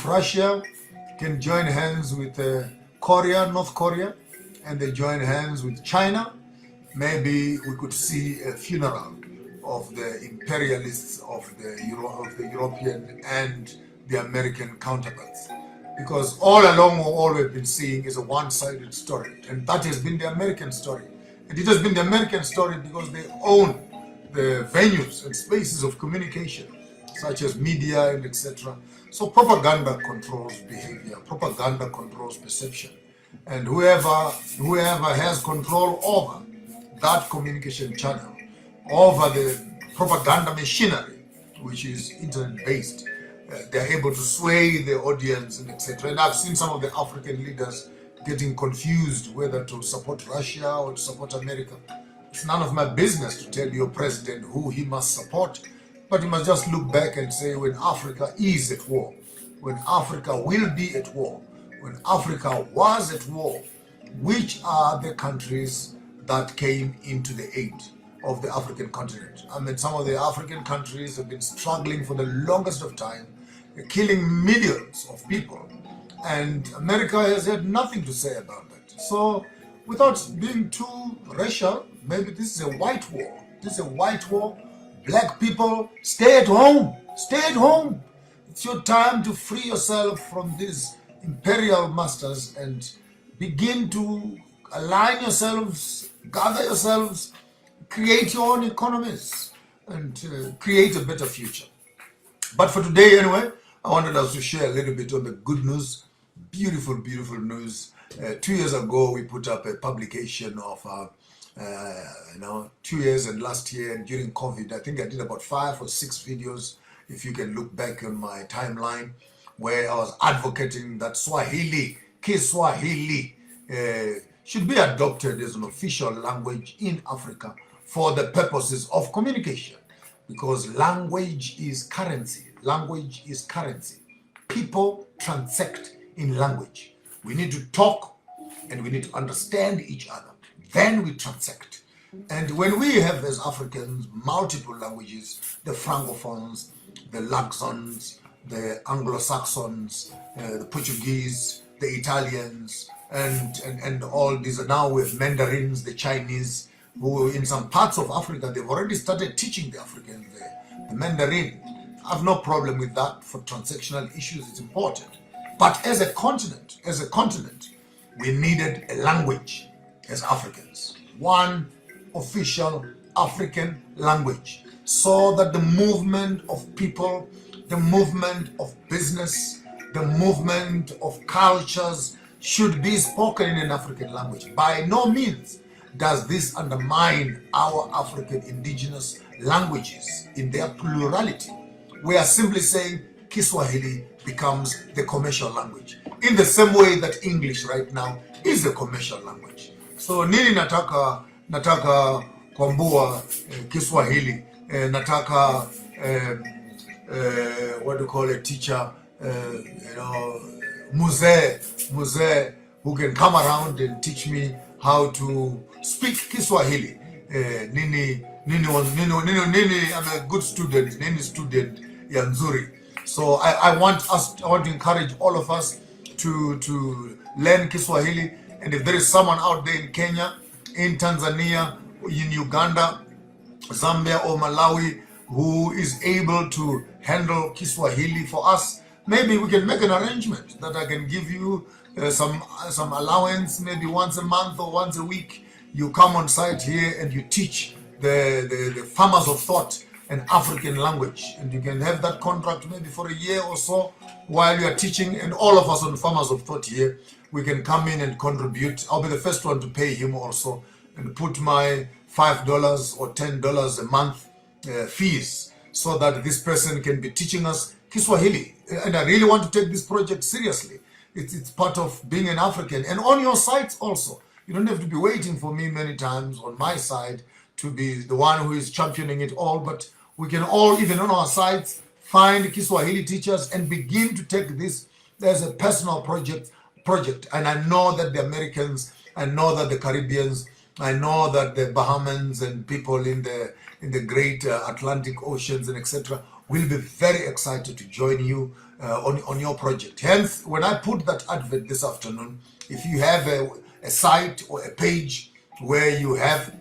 if Russia can join hands with North Korea, and they join hands with China, maybe we could see a funeral of the imperialists of the European and the American counterparts. Because all along, all we've been seeing is a one-sided story, and that has been the American story. And it has been the American story because they own the venues and spaces of communication, such as media and etc. So propaganda controls behavior, propaganda controls perception. And whoever has control over that communication channel, over the propaganda machinery, which is internet-based, they're able to sway the audience and etc. And I've seen some of the African leaders getting confused whether to support Russia or to support America. It's none of my business to tell your president who he must support, but he must just look back and say, when Africa is at war, when Africa will be at war, when Africa was at war, which are the countries that came into the aid of the African continent? I mean, some of the African countries have been struggling for the longest of time, killing millions of people, and America has had nothing to say about that. So, without being too racial, maybe this is a white war. This is a white war. Black people, stay at home. Stay at home. It's your time to free yourself from these imperial masters and begin to align yourselves, gather yourselves, create your own economies, and create a better future. But for today, anyway, I wanted us to share a little bit on the good news. Beautiful, beautiful news. 2 years ago, we put up a publication of, 2 years and last year and during COVID. I think I did about 5 or 6 videos, if you can look back on my timeline, where I was advocating that Swahili, Kiswahili, should be adopted as an official language in Africa for the purposes of communication. Because language is currency. Language is currency. People transact in language. We need to talk and we need to understand each other. Then we transact. And when we have, as Africans, multiple languages, the Francophones, the Luxons, the Anglo-Saxons, the Portuguese, the Italians, and all these, now we have Mandarins, the Chinese, who in some parts of Africa, they've already started teaching the Africans the Mandarin. I have no problem with that. For transactional issues, it's important. But as a continent, we needed a language as Africans. One official African language, so that the movement of people, the movement of business, the movement of cultures should be spoken in an African language. By no means does this undermine our African indigenous languages in their plurality. We are simply saying Kiswahili becomes the commercial language, in the same way that English right now is a commercial language. So nini nataka kwambua Kiswahili, nataka what do you call a teacher, muzee who can come around and teach me how to speak Kiswahili. Nini, I'm a good student, nini student ya nzuri. So I want to encourage all of us to learn Kiswahili. And if there is someone out there in Kenya, in Tanzania, in Uganda, Zambia or Malawi who is able to handle Kiswahili for us, maybe we can make an arrangement that I can give you some allowance, maybe once a month or once a week. You come on site here and you teach the farmers of thought an African language, and you can have that contract maybe for a year or so while you are teaching. And all of us on farmers of thought here, we can come in and contribute. I'll be the first one to pay him also, and put my $5 or $10 a month fees, so that this person can be teaching us Kiswahili. And I really want to take this project seriously. It's part of being an African. And on your sites also, you don't have to be waiting for me many times on my side to be the one who is championing it all, but we can all, even on our sites, find Kiswahili teachers and begin to take this as a personal project. And I know that the Americans, I know that the Caribbeans, I know that the Bahamans and people in the great Atlantic oceans and etc. will be very excited to join you on your project. Hence, when I put that advert this afternoon, if you have a site or a page where you have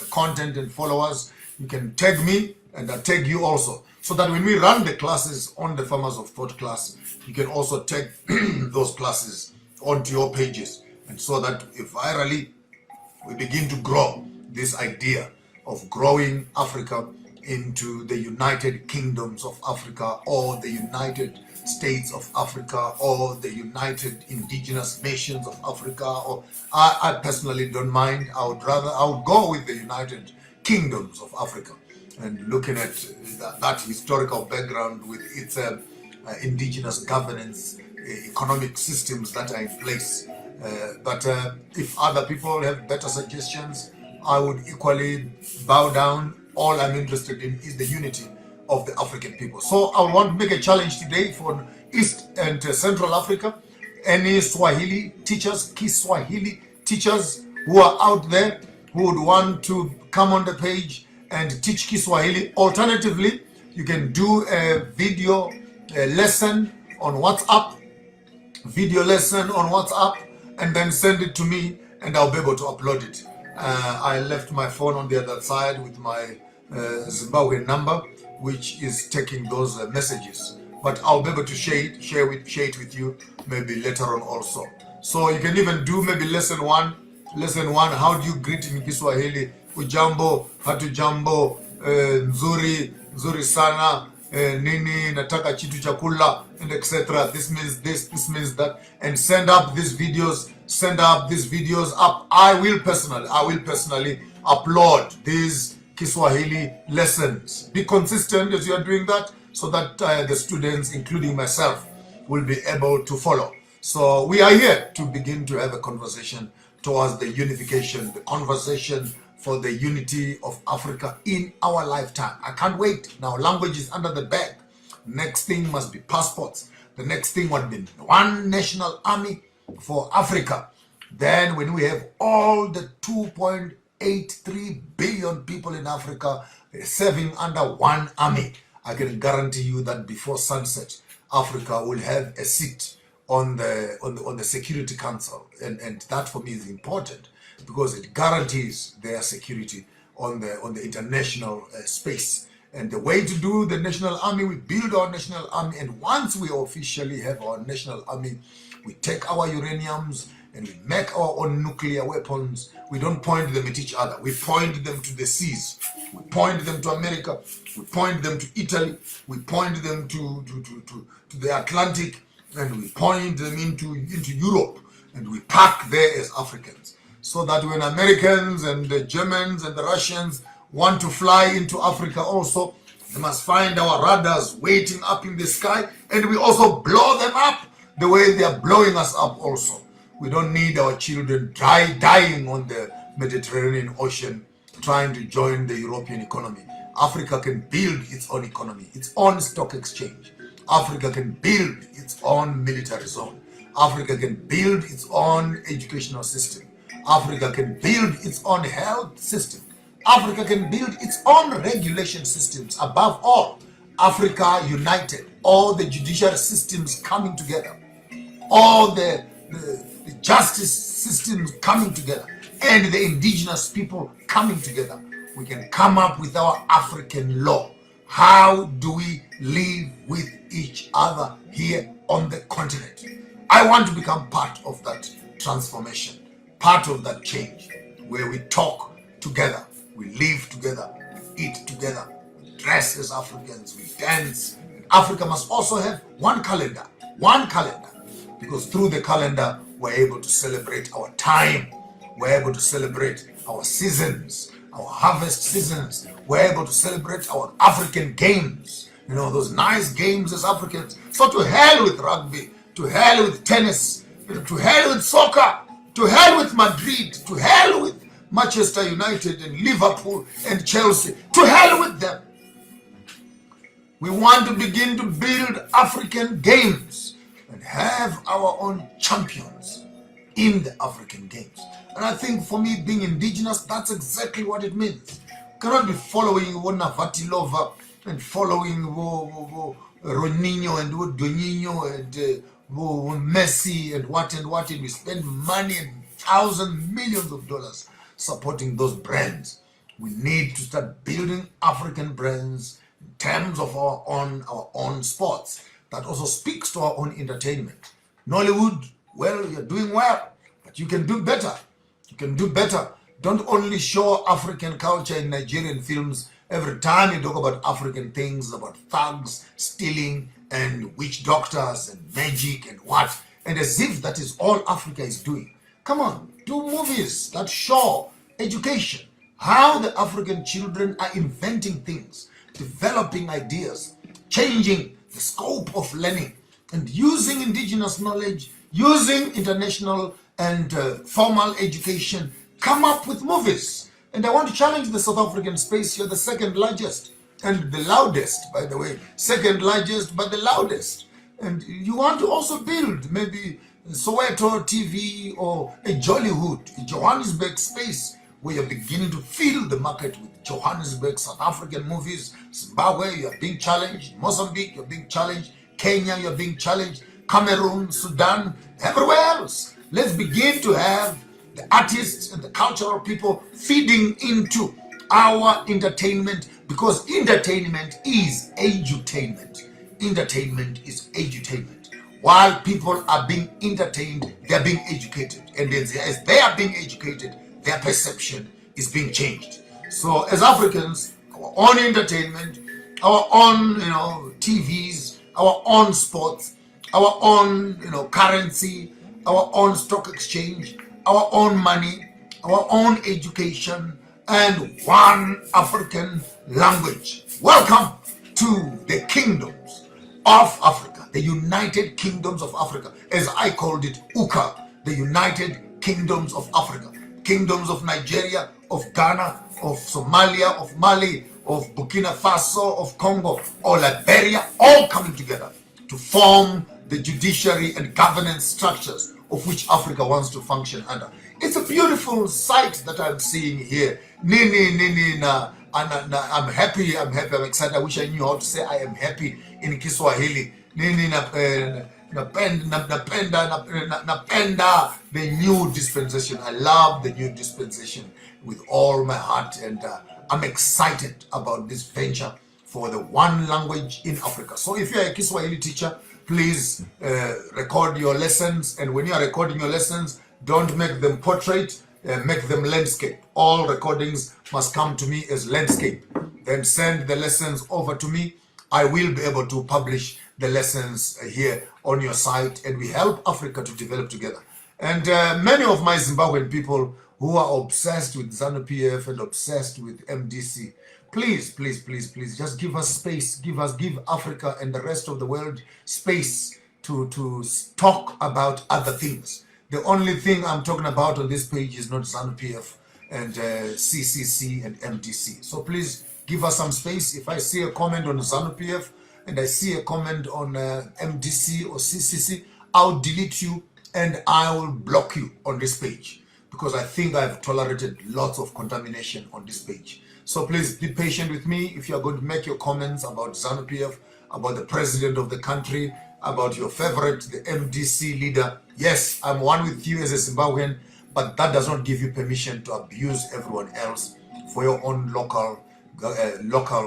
content and followers, you can tag me and I tag you also, so that when we run the classes on the Farmers of Thought class, you can also tag those classes onto your pages, and so that if virally we begin to grow this idea of growing Africa into the United Kingdoms of Africa, or the United States of Africa, or the United Indigenous Nations of Africa, or I personally don't mind. I would go with the United Kingdoms of Africa, and looking at that historical background with its indigenous governance, economic systems that are in place. But if other people have better suggestions, I would equally bow down. All I'm interested in is the unity of the African people. So I want to make a challenge today for East and Central Africa. Any Swahili teachers, Kiswahili teachers who are out there who would want to come on the page and teach Kiswahili. Alternatively, you can do a video lesson on WhatsApp, and then send it to me, and I'll be able to upload it. I left my phone on the other side with my Zimbabwe number, which is taking those messages. But I'll be able to share it with you maybe later on also. So you can even do maybe lesson one. How do you greet in Kiswahili? Ujambo, hatujambo, nzuri sana, nini nataka chitu chakula, and etc. This means this means that, and send up these videos up. I will personally upload these Kiswahili lessons. Be consistent as you are doing that, so that the students, including myself, will be able to follow. So we are here to begin to have a conversation towards the unification, the conversation for the unity of Africa in our lifetime. I can't wait. Now language is under the bag. Next thing must be passports. The next thing would be one national army for Africa. Then when we have all the 2.83 billion people in Africa serving under one army, I can guarantee you that before sunset, Africa will have a seat on the Security Council, and that for me is important, because it guarantees their security on the international space. And the way to do the national army, we build our national army, and once we officially have our national army, we take our uraniums and we make our own nuclear weapons. We don't point them at each other. We point them to the seas. We point them to America. We point them to Italy. We point them to the Atlantic, and we point them into Europe, and we park there as Africans, so that when Americans and the Germans and the Russians want to fly into Africa also, they must find our radars waiting up in the sky, and we also blow them up the way they are blowing us up also. We don't need our children dying on the Mediterranean Ocean trying to join the European economy. Africa can build its own economy, its own stock exchange. Africa can build its own military zone. Africa can build its own educational system. Africa can build its own health system. Africa can build its own regulation systems. Above all, Africa united, all the judicial systems coming together, all the justice systems coming together, and the indigenous people coming together, we can come up with our African law. How do we live with each other here on the continent? I want to become part of that transformation, part of that change, where we talk together, we live together, we eat together, we dress as Africans, we dance. Africa must also have one calendar, because through the calendar, we're able to celebrate our time, we're able to celebrate our seasons, our harvest seasons, we're able to celebrate our African games, those nice games as Africans. So to hell with rugby, to hell with tennis, to hell with soccer, to hell with Madrid, to hell with Manchester United and Liverpool and Chelsea, to hell with them. We want to begin to build African games and have our own champions in the African games. And I think for me, being indigenous, that's exactly what it means. You cannot be following Wona Vatilova and following Ronaldinho and Doninho and Messi and what, and we spend money and thousands, millions of dollars supporting those brands. We need to start building African brands in terms of our own sports that also speaks to our own entertainment. Nollywood, well, you're doing well, but you can do better. You can do better. Don't only show African culture in Nigerian films. Every time you talk about African things, about thugs, stealing, and witch doctors, and magic, and what, and as if that is all Africa is doing. Come on, do movies that show education, how the African children are inventing things, developing ideas, changing the scope of learning, and using indigenous knowledge, using international and formal education. Come up with movies. And I want to challenge the South African space. You're the second largest and the loudest, by the way. Second largest, but the loudest. And you want to also build maybe Soweto TV or a Jollywood, a Johannesburg space where you're beginning to fill the market with Johannesburg, South African movies. Zimbabwe, you're being challenged. Mozambique, you're being challenged. Kenya, you're being challenged. Cameroon, Sudan, everywhere else. Let's begin to have the artists and the cultural people feeding into our entertainment, because entertainment is edutainment. Entertainment is edutainment. While people are being entertained, they are being educated. And as they are being educated, their perception is being changed. So as Africans, our own entertainment, our own TVs, our own sports, our own currency, our own stock exchange, our own money, our own education, and one African language. Welcome to the kingdoms of Africa, the United Kingdoms of Africa, as I called it, UCA, the United Kingdoms of Africa. Kingdoms of Nigeria, of Ghana, of Somalia, of Mali, of Burkina Faso, of Congo, or Liberia, all coming together to form the judiciary and governance structures of which Africa wants to function under. It's a beautiful sight that I'm seeing here. I'm happy, I'm excited. I wish I knew how to say I am happy in Kiswahili. Napenda the new dispensation. I love the new dispensation with all my heart, and I'm excited about this venture for the one language in Africa. So if you're a Kiswahili teacher, please record your lessons, and when you are recording your lessons, don't make them portrait, make them landscape. All recordings must come to me as landscape. Then send the lessons over to me. I will be able to publish the lessons here on your site, and we help Africa to develop together. And many of my Zimbabwean people who are obsessed with ZANU-PF and obsessed with MDC, please, just give us space, give Africa and the rest of the world space to talk about other things. The only thing I'm talking about on this page is not ZANU-PF and CCC and MDC. So please give us some space. If I see a comment on ZANU-PF and I see a comment on MDC or CCC, I'll delete you and I will block you on this page, because I think I've tolerated lots of contamination on this page. So please be patient with me. If you're going to make your comments about ZANU-PF, about the president of the country, about your favorite, the MDC leader, yes, I'm one with you as a Zimbabwean, but that does not give you permission to abuse everyone else for your own local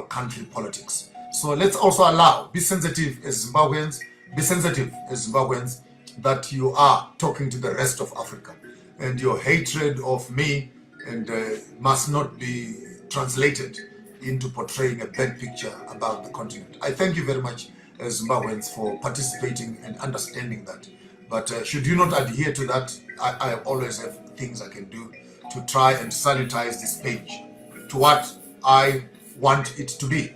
country politics. So let's also allow, be sensitive as Zimbabweans, that you are talking to the rest of Africa, and your hatred of me and must not be translated into portraying a bad picture about the continent. I thank you very much, Zimbabweans, for participating and understanding that. But should you not adhere to that, I always have things I can do to try and sanitize this page to what I want it to be,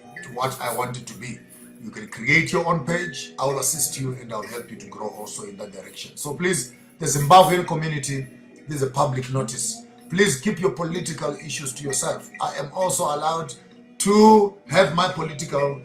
You can create your own page. I will assist you and I'll help you to grow also in that direction. So please, the Zimbabwean community, this is a public notice. Please keep your political issues to yourself. I am also allowed to have my political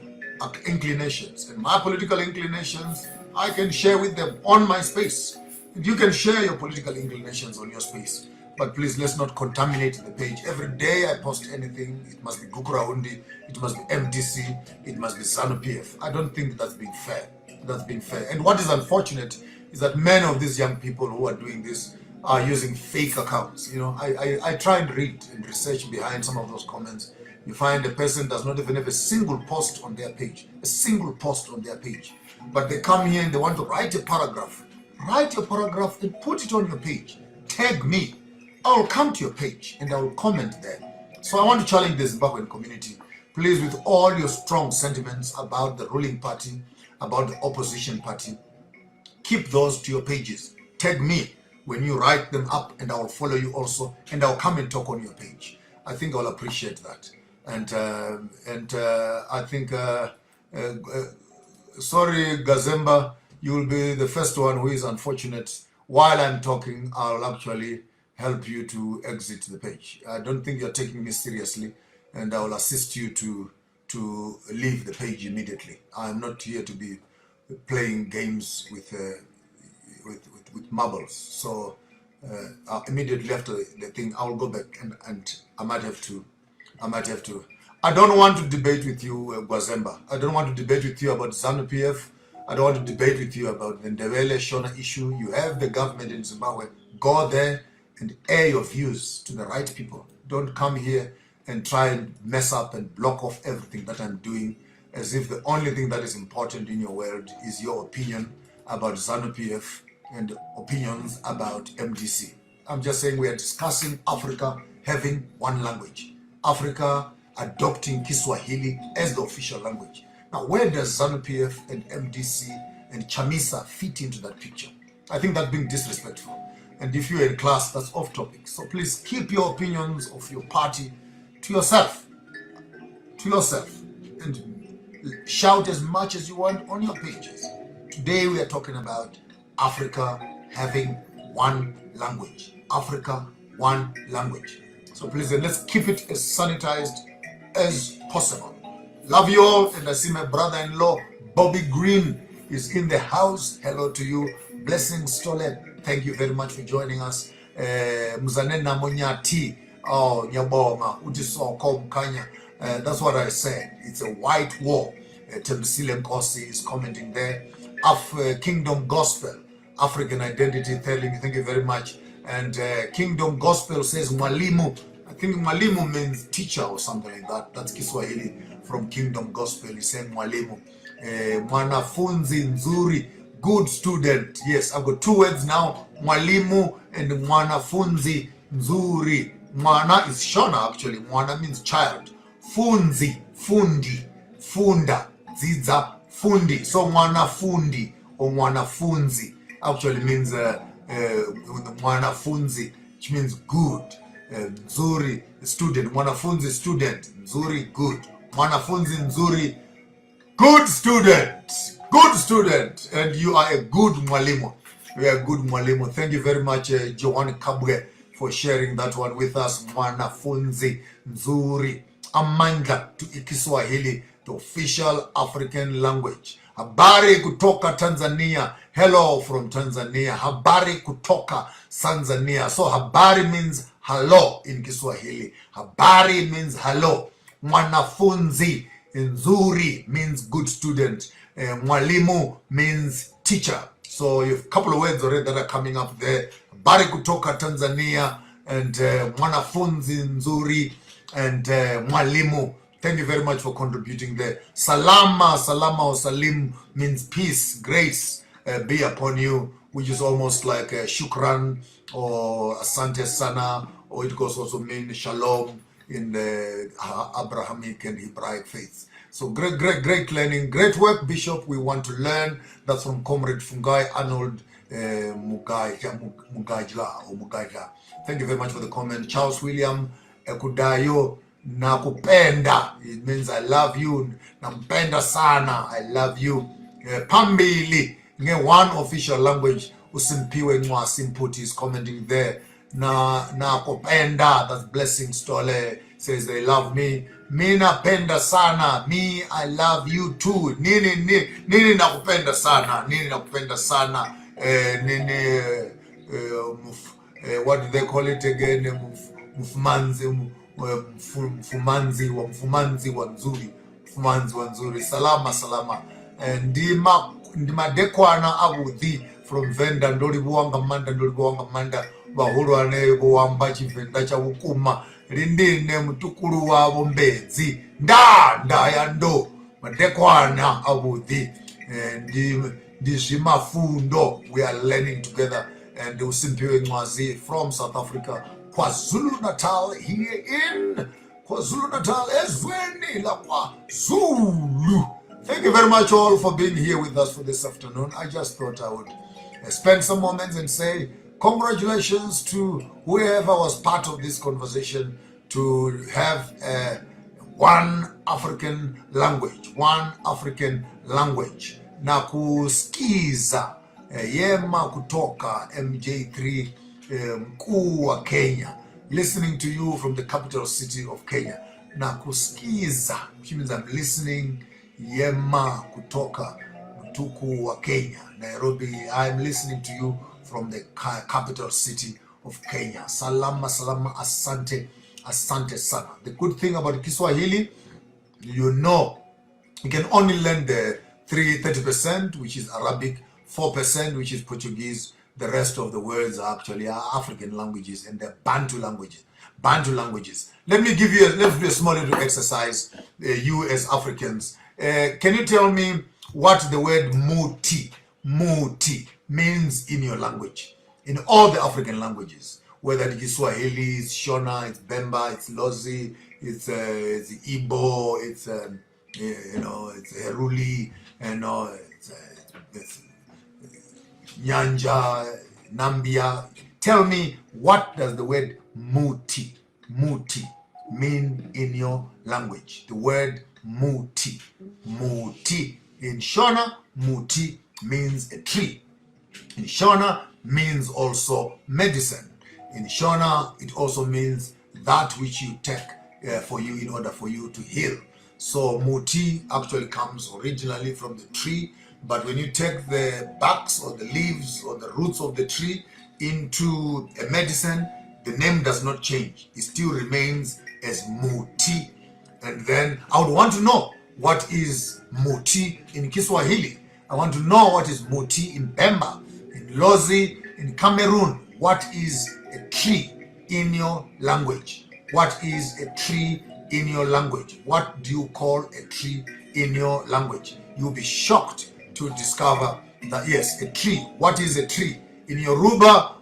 inclinations. And my political inclinations, I can share with them on my space. And you can share your political inclinations on your space. but please let's not contaminate the page. Every day I post anything, it must be Gukuraundi, it must be MDC, it must be ZANU-PF. I don't think that's being fair. That's being fair. And what is unfortunate is that many of these young people who are doing this are using fake accounts. You know, I try and read and research behind some of those comments. You find a person does not even have a single post on their page, but they come here and they want to write a paragraph. Write your paragraph and put it on your page. Tag me. I'll come to your page and I will comment there. So I want to challenge the Zimbabwean community. Please, with all your strong sentiments about the ruling party, about the opposition party, keep those to your pages. Tag me when you write them up and I will follow you also, and I'll come and talk on your page. I think I'll appreciate that. And I think, sorry, Gazemba, you will be the first one who is unfortunate. While I'm talking, I'll actually help you to exit the page. I don't think you're taking me seriously, and I will assist you to leave the page immediately. I'm not here to be playing games with marbles. So immediately after the thing, I'll go back and I might have to. I don't want to debate with you, Gwazemba. I don't want to debate with you about ZANU-PF. I don't want to debate with you about the Ndebele Shona issue. You have the government in Zimbabwe. Go there and air your views to the right people. Don't come here and try and mess up and block off everything that I'm doing, as if the only thing that is important in your world is your opinion about ZANU-PF and opinions about MDC. I'm just saying we are discussing Africa having one language. Africa adopting Kiswahili as the official language. Now, where does ZANU-PF and MDC and Chamisa fit into that picture? I think that's being disrespectful. And if you're in class, that's off topic. So please keep your opinions of your party to yourself. And shout as much as you want on your pages. Today we are talking about Africa having one language. Africa, one language. So please, let's keep it as sanitized as possible. Love you all, and I see my brother-in-law, Bobby Green, is in the house. Hello to you. Blessings, Stole. Thank you very much for joining us. Muzanena Monyati, oh, Nyaboma, Utisoko Mkanya. That's what I said. It's a white war. Temsile Nkosi is commenting there. Kingdom Gospel, African Identity Telling. Thank you very much. And Kingdom Gospel says Mwalimu. I think Mwalimu means teacher or something like that. That's Kiswahili from Kingdom Gospel. He's saying Mwalimu. Mwanafunzi nzuri, good student. Yes, I've got two words now. Mwalimu and mwanafunzi nzuri. Mwana is Shona actually. Mwana means child. Funzi, fundi, funda, ziza, fundi. So mwanafundi or mwanafunzi actually means mwanafunzi, which means good. Nzuri, student. Mwanafunzi, student. Nzuri, good. Mwanafunzi nzuri, good student. Good student. And you are a good mwalimu. You are a good mwalimu. Thank you very much, Johan Kabwe, for sharing that one with us. Mwanafunzi nzuri. Amanda to Kiswahili, the official African language. Habari kutoka Tanzania. Hello from Tanzania. Habari kutoka Tanzania. So habari means hello in Kiswahili. Habari means hello. Mwanafunzi nzuri means good student. Mwalimu means teacher. So you have a couple of words already that are coming up there. Habari kutoka Tanzania and mwanafunzi nzuri and mwalimu. Thank you very much for contributing there. Salama, salama or salim means peace, grace be upon you, which is almost like shukran or asante sana, or it goes also mean shalom in the Abrahamic and Hebraic faiths. So great learning, great work, Bishop. We want to learn. That's from Comrade Fungai Arnold Mugajla. Thank you very much for the comment. Charles William Ekudayo. Nakupenda, it means I love you. Nampenda sana, I love you. Pambili, one official language. Usimpiwe nwa simputi is commenting there. Nakupenda, that's Blessing Stole, says they love me. Mi napenda sana, me I love you too. Nini nakupenda sana, nini nakupenda sana. what do they call it again? Mfumanzi wa nzuri. Salama. Ndima dekwana abuthi from Venda ndoli buwanga manda bahulu ane buwamba chivenda cha wukuma lindine mutukulu wabo mbezi nda yando madekwana abuthi ndizimafundo. We are learning together, and usimpiwe Ncwazi from South Africa, KwaZulu-Natal, here in KwaZulu-Natal, ezweni la KwaZulu. Thank you very much all for being here with us for this afternoon. I just thought I would spend some moments and say congratulations to whoever was part of this conversation to have one African language. Na kusikiza yema kutoka MJ3 mkuu wa Kenya, listening to you from the capital city of Kenya. Na kusikiza, which means I'm listening yema kutoka mtuku wa Kenya, Nairobi. I'm listening to you from the capital city of Kenya. Salama, asante sana. The good thing about Kiswahili, you know, you can only learn the 30%, which is Arabic, 4%, which is Portuguese. The rest of the words are actually African languages and they're Bantu languages. Let's do a small little exercise, you as Africans. Can you tell me what the word muti means in your language? In all the African languages, whether it's Swahili, it's Shona, it's Bemba, it's Lozi, it's Igbo, it's it's Heruli, it's Nyanja, Nambia. Tell me, what does the word muti mean in your language? The word muti in Shona, muti means a tree. In Shona means also medicine. In Shona, it also means that which you take for you in order for you to heal. So muti actually comes originally from the tree, but when you take the barks or the leaves or the roots of the tree into a medicine, the name does not change. It still remains as muti. And then I would want to know what is muti in Kiswahili. I want to know what is muti in Bemba, in Lozi, in Cameroon. What is a tree in your language? What is a tree in your language? What do you call a tree in your language? You'll be shocked to discover that, yes, a tree. What is a tree? In Yoruba,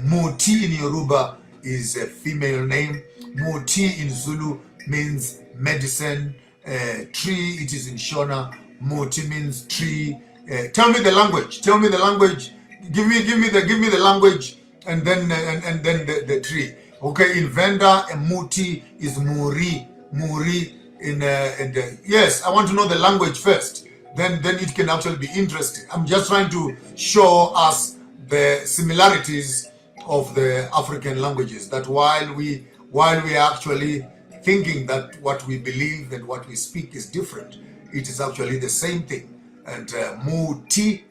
muti in Yoruba is a female name. Muti in Zulu means medicine. Tree, it is in Shona. Muti means tree. Tell me the language. Give me the language, and then the tree. Okay, in Venda, a muti is muri. Yes, I want to know the language first. Then it can actually be interesting. I'm just trying to show us the similarities of the African languages. That while we are actually thinking that what we believe and what we speak is different, it is actually the same thing. And muti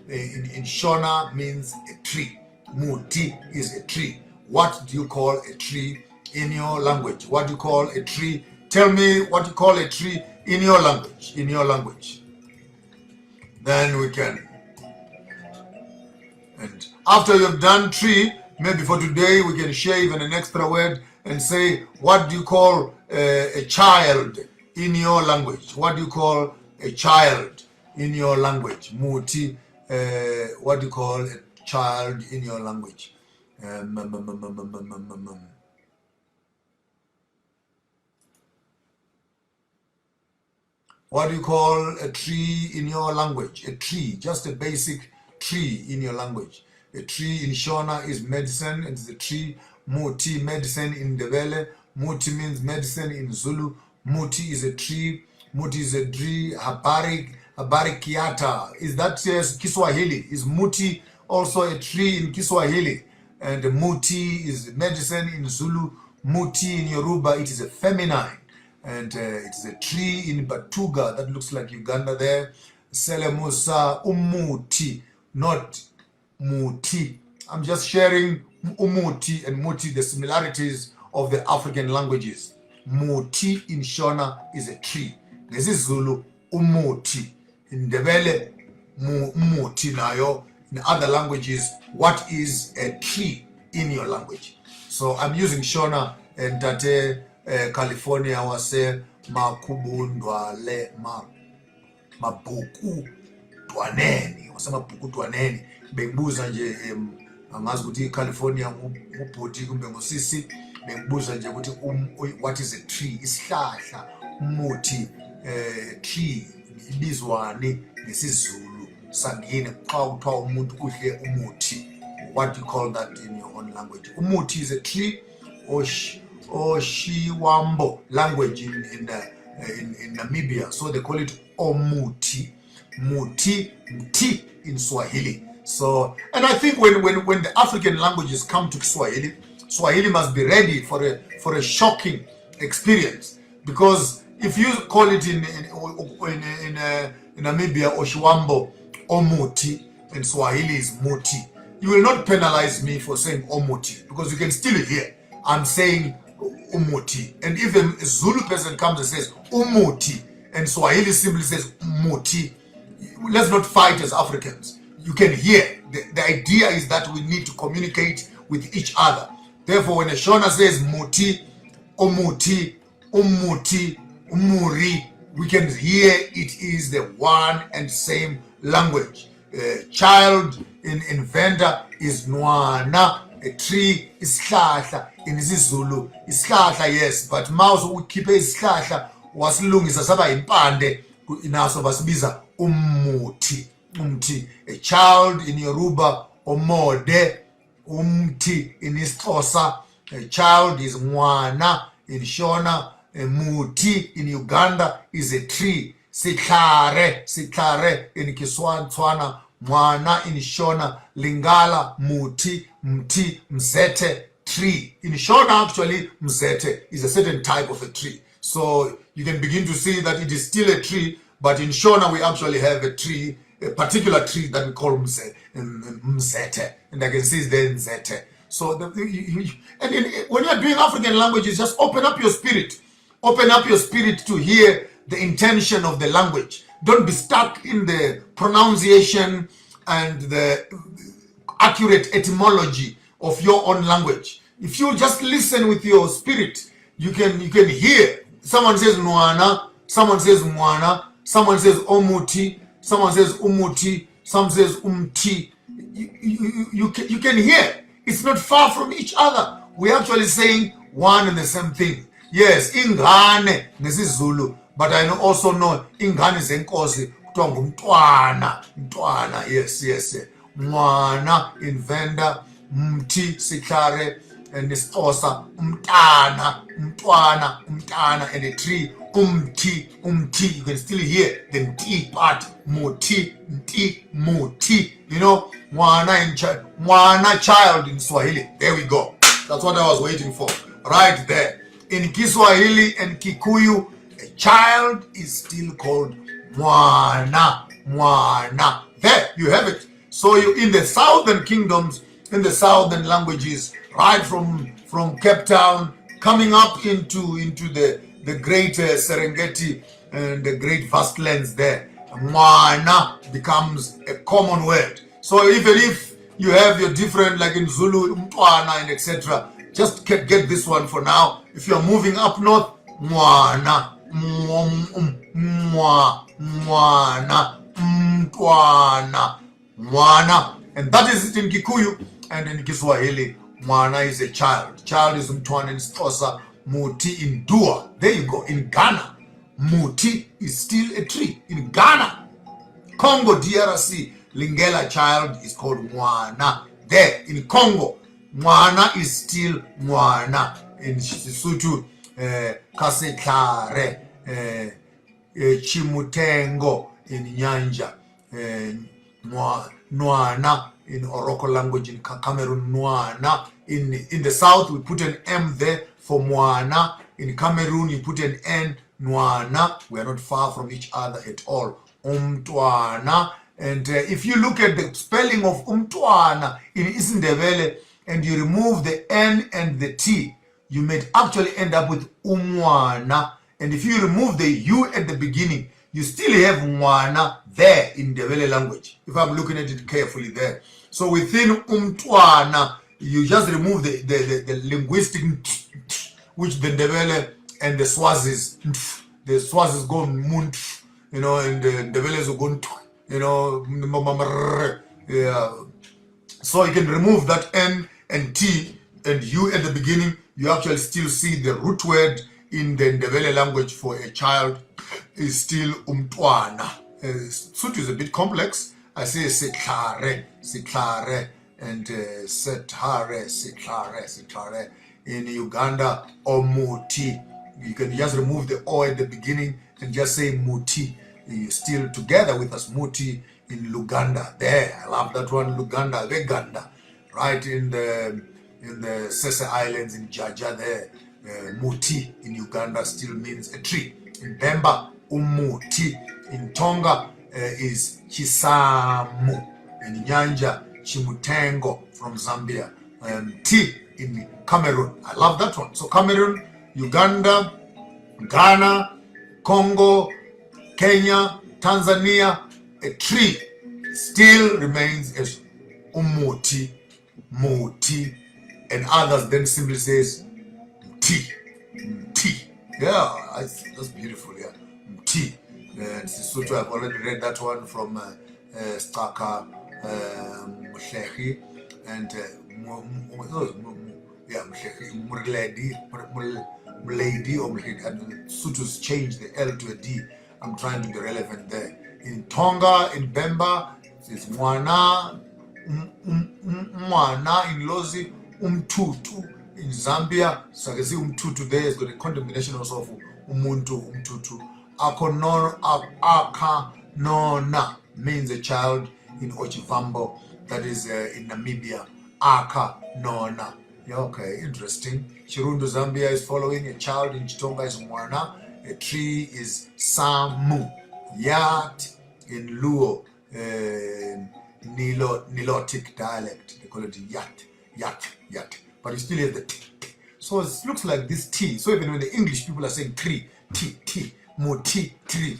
in Shona means a tree. Muti is a tree. What do you call a tree in your language? What do you call a tree? Tell me what you call a tree in your language. Then we can. And after you've done tree, maybe for today we can share even an extra word and say, what do you call a child in your language? What do you call a child in your language? Muti, what do you call a child in your language? What do you call a tree in your language? A tree, just a basic tree in your language. A tree in Shona is medicine, and it's a tree. Muti, medicine in Ndebele. Muti means medicine in Zulu. Muti is a tree. Muti is a tree. Habarikiata. Is that Kiswahili? Is muti also a tree in Kiswahili? And muti is medicine in Zulu. Muti in Yoruba, it is a feminine. And it is a tree in Batuga that looks like Uganda there. Selemusa umuti, not muti. I'm just sharing umuti and muti, the similarities of the African languages. Muti in Shona is a tree. This is Zulu, umuti. In Ndebele, muti nayo. In other languages, what is a tree in your language? So I'm using Shona and Tate California wase makubundwale mabuku dwaneni. Wase mabuku dwaneni. Bengibuza nje angazi ukuthi California ubhuti kumbe ngosisi bengibuza nje ukuthi what is a tree, isihlahla, umuthi, tree ibizwani ngesizulu sangine xa kuthiwa umuntu udle umuthi. What do you call that in your own language? Umuthi is a tree, Oshiwambo language in Namibia, so they call it omuti. Muti, mti in Swahili. So, and I think when the African languages come to Swahili, Swahili must be ready for a shocking experience, because if you call it in Namibia Oshiwambo omuti and Swahili is muti, you will not penalize me for saying omuti, because you can still hear I'm saying umuti. And if a Zulu person comes and says umuti and Swahili simply says muti, let's not fight as Africans. You can hear. The idea is that we need to communicate with each other. Therefore, when a Shona says muti, omuti, umuti, umuri, we can hear it is the one and same language. Child in Venda is nwana. A tree is isihlahla in isiZulu. Isihlahla, yes, but mouse ukhiphe isihlahla wasilungisa saba impande inaso basibiza umuti. Umti. A child in Yoruba, omode. Umti in isiXhosa. A child is mwana in Shona. A muti in Uganda is a tree. Siklare in Kiswahili. Mwana in Shona. Lingala, muti, mti, mzete, tree. In Shona, actually, mzete is a certain type of a tree. So you can begin to see that it is still a tree, but in Shona we actually have a tree, a particular tree that we call mzete. And I can see it's there mzete. So when you're doing African languages, just open up your spirit. Open up your spirit to hear the intention of the language. Don't be stuck in the pronunciation and the accurate etymology of your own language. If you just listen with your spirit, you can hear. Someone says nwana, someone says mwana, someone says omuti, someone says umuti, someone says umti. You can hear. It's not far from each other. We're actually saying one and the same thing. Yes, ingane nesiZulu, but I also know ingane zenkosi kuthiwa ngumntwana, mntwana. Yes. Mwana in Venda, mti siklare, and isiXhosa umntana, and a tree umti. You can still hear the mti part, muti, muti. You know, mwana child in Swahili. There we go. That's what I was waiting for. Right there. In Kiswahili and Kikuyu, a child is still called mwana. There you have it. So you in the southern kingdoms, in the southern languages, right from Cape Town, coming up into the great Serengeti and the great vast lands there, mwana becomes a common word. So even if you have your different, like in Zulu, mtwana and etc., just get this one for now. If you're moving up north, mwana, mwana, mtwana, mwana. And that is it in Kikuyu. And in Kiswahili, mwana is a child. Child is mtwana in isiXhosa, muti in Dua. There you go. In Ghana, muti is still a tree. In Ghana, Congo, DRC, Lingala child is called mwana. There, in Congo, mwana is still mwana. In Sotho, kasetlare, chimutengo in Nyanja, nwana in Oroko language in Cameroon, nwana. In the south, we put an M there for mwana. In Cameroon, you put an N, nwana. We are not far from each other at all. Umtwana. And if you look at the spelling of umtwana in isiNdebele and you remove the N and the T, you may actually end up with umwana. And if you remove the U at the beginning, you still have mwana there in Ndebele language, if I'm looking at it carefully there. So within umtwana, you just remove the linguistic which the Ndebele and the Swazis go munt, you know, and the Ndebeles will go, you know, yeah. So you can remove that N and T and U at the beginning. You actually still see the root word in the Ndebele language for a child is still umtwana. Sotho is a bit complex. I say setlare, and setare, setlare. In Uganda, omuti. You can just remove the O at the beginning and just say muti. You're still together with us, muti in Luganda. There, I love that one, Luganda, Veganda. Right in the Sese Islands in Jaja there. Muti in Uganda still means a tree. In Bemba, umuti. In Tonga is chisamu. In Nyanja, chimutengo from Zambia. T in Cameroon. I love that one. So Cameroon, Uganda, Ghana, Congo, Kenya, Tanzania, a tree still remains as umuti, muti, and others then simply says T. Yeah, that's beautiful. Yeah, T. Sotho, I've already read that one from Staka Mhlehi and Mlady or Mlady, and Sotho's changed the L to a D. I'm trying to be relevant there. In Tonga, in Bemba, it's Mwana, Mwana, in Lozi, Umtutu. In Zambia, so I can see Umtutu there has got a condemnation also of Umuntu, Umtutu. Akanona means a child in Ochivambo, that is in Namibia. Akanona. Yeah, okay, interesting. Chirundu, Zambia is following. A child in Chitonga is Mwana. A tree is Samu. Yat in Luo, Nilotic dialect. They call it Yat. But you still have the T. So it looks like this T. So even when the English people are saying tree, T, moti, tree,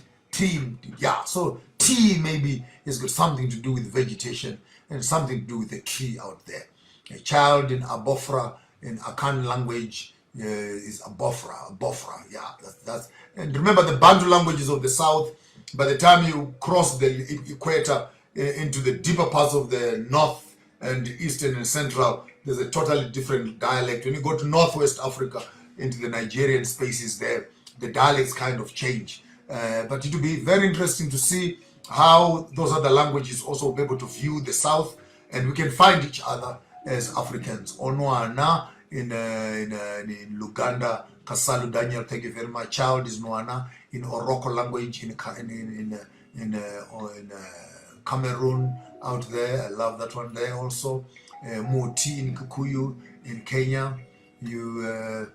yeah. So T maybe has got something to do with vegetation and something to do with the tree out there. A child in Abofra, in Akan language, is Abofra, yeah. That's. And remember the Bantu languages of the south, by the time you cross the equator into the deeper parts of the north and eastern and central, there's a totally different dialect. When you go to Northwest Africa, into the Nigerian spaces there, the dialects kind of change. But it will be very interesting to see how those other languages also be able to view the South, and we can find each other as Africans. Onwana in Luganda, Kasalu Daniel, thank you very much. Child is Nwana in Oroko language in Cameroon out there. I love that one there also. Moti in Kikuyu in Kenya. The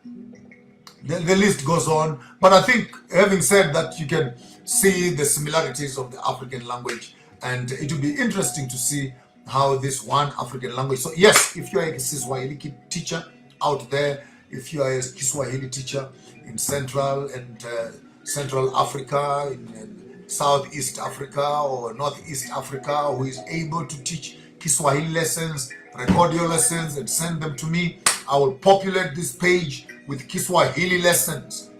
list goes on. But I think, having said that, you can see the similarities of the African language, and it will be interesting to see how this one African language. So yes, if you are a Kiswahili teacher out there, if you are a Kiswahili teacher in Central and Central Africa, in Southeast Africa or Northeast Africa, who is able to teach Kiswahili lessons, record your lessons and send them to me. I will populate this page with Kiswahili lessons,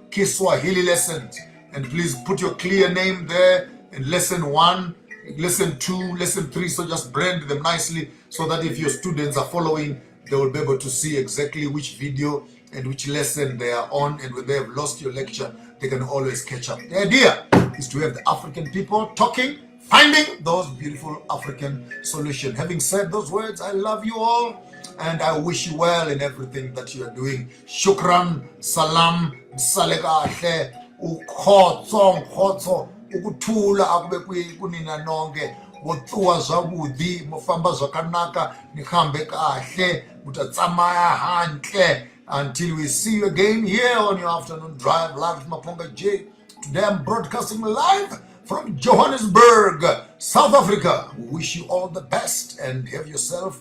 and please put your clear name there in lesson 1, lesson 2, lesson 3. So just brand them nicely so that if your students are following, they will be able to see exactly which video and which lesson they are on, and when they have lost your lecture, they can always catch up. The idea is to have the African people talking, finding those beautiful African solutions. Having said those words, I love you all and I wish you well in everything that you are doing. Shukran, salam, salekahle, ukhotso, ukuthula akube kunina nonke, botsuwa zwabudi, mofamba zwakanaka, nihambe kahle, mutatsamaya hantle. Until we see you again here on your afternoon drive, live with Maponga J. Today I'm broadcasting live from Johannesburg, South Africa. We wish you all the best and have yourself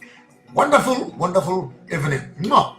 wonderful, wonderful evening. Mwah.